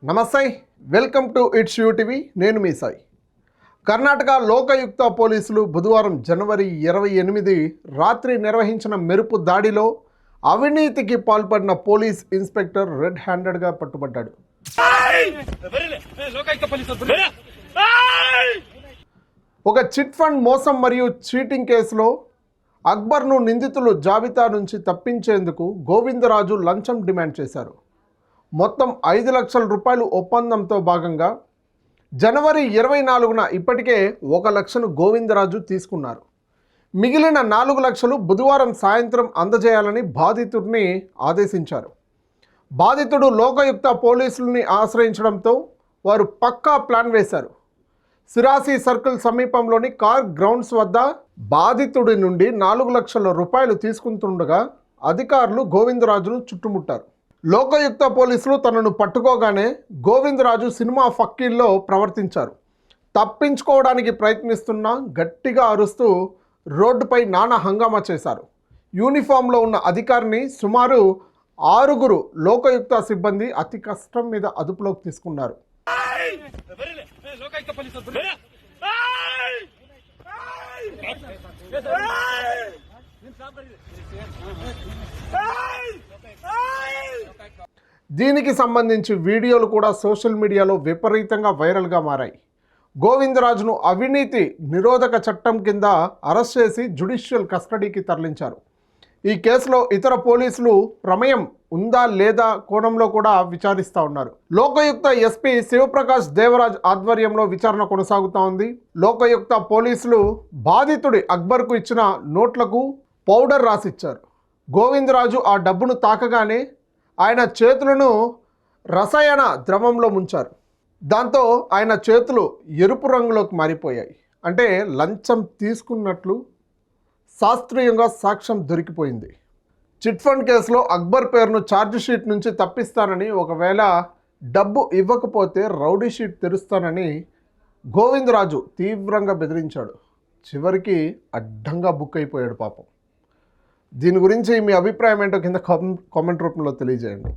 నమస్తే, welcome to it's UTV. నేను మీ సాయి. కర్ణాటక లోకాయుక్త పోలీసులు బుధవారం జనవరి 28 రాత్రి నిర్వహించిన మెరుపు దాడిలో అవినీతికి పాల్పడిన పోలీస్ ఇన్స్పెక్టర్ రెడ్ హ్యాండెడ్గా పట్టుబడ్డాడు. ఒక చిట్ ఫండ్ మోసం మరియు చీటింగ్ కేసులో అక్బర్ను నిందితులు జాబితా నుంచి తప్పించేందుకు గోవిందరాజు లంచం డిమాండ్ చేశారు. మొత్తం 5 లక్షల రూపాయలు ఒప్పందంతో భాగంగా జనవరి 24న ఇప్పటికే 1 లక్షను గోవిందరాజు తీసుకున్నారు. మిగిలిన 4 లక్షలు బుధవారం సాయంత్రం అందజేయాలని బాధితుడిని ఆదేశించారు. బాధితుడు లోకాయుక్త పోలీసులని ఆశ్రయించడంతో వారు పక్కా ప్లాన్ వేశారు. సిరాసి సర్కిల్ సమీపంలోని కార్ గ్రౌండ్స్ వద్ద బాధితుడి నుండి 4 లక్షల రూపాయలు తీసుకుంటుండగా అధికారులు గోవిందరాజును చుట్టుముట్టారు. లోకాయుక్త పోలీసులు తనను పట్టుకోగానే గోవిందరాజు సినిమా ఫక్కీల్లో ప్రవర్తించారు. తప్పించుకోవడానికి ప్రయత్నిస్తున్నా గట్టిగా అరుస్తూ రోడ్డుపై నానా హంగామా చేశారు. యూనిఫామ్లో ఉన్న అధికారిని సుమారు 6 లోకాయుక్త సిబ్బంది అతి కష్టం మీద అదుపులోకి తీసుకున్నారు. దీనికి సంబంధించి వీడియోలు కూడా సోషల్ మీడియాలో విపరీతంగా వైరల్గా మారాయి. గోవిందరాజును అవినీతి నిరోధక చట్టం కింద అరెస్ట్ చేసి జ్యుడిషియల్ కస్టడీకి తరలించారు. ఈ కేసులో ఇతర పోలీసులు ప్రమేయం ఉందా లేదా కోణంలో కూడా విచారిస్తూ ఉన్నారు. లోకాయుక్త ఎస్పీ శివప్రకాష్ దేవరాజ్ ఆధ్వర్యంలో విచారణ కొనసాగుతూ ఉంది. లోకాయుక్త పోలీసులు బాధితుడి అక్బర్కు ఇచ్చిన నోట్లకు పౌడర్ రాసిచ్చారు. గోవిందరాజు ఆ డబ్బును తాకగానే ఆయన చేతులను రసాయన ద్రవంలో ముంచారు. దాంతో ఆయన చేతులు ఎరుపు రంగులోకి మారిపోయాయి. అంటే లంచం తీసుకున్నట్లు శాస్త్రీయంగా సాక్ష్యం దొరికిపోయింది. చిట్ ఫండ్ కేసులో అక్బర్ పేరును ఛార్జ్ షీట్ నుంచి తప్పిస్తానని, ఒకవేళ డబ్బు ఇవ్వకపోతే రౌడీ షీట్ తెరుస్తానని గోవిందరాజు తీవ్రంగా బెదిరించాడు. చివరికి అడ్డంగా బుక్ అయిపోయాడు పాపం. దీని గురించి మీ అభిప్రాయం ఏంటో కింద కామెంట్ రూపంలో తెలియజేయండి.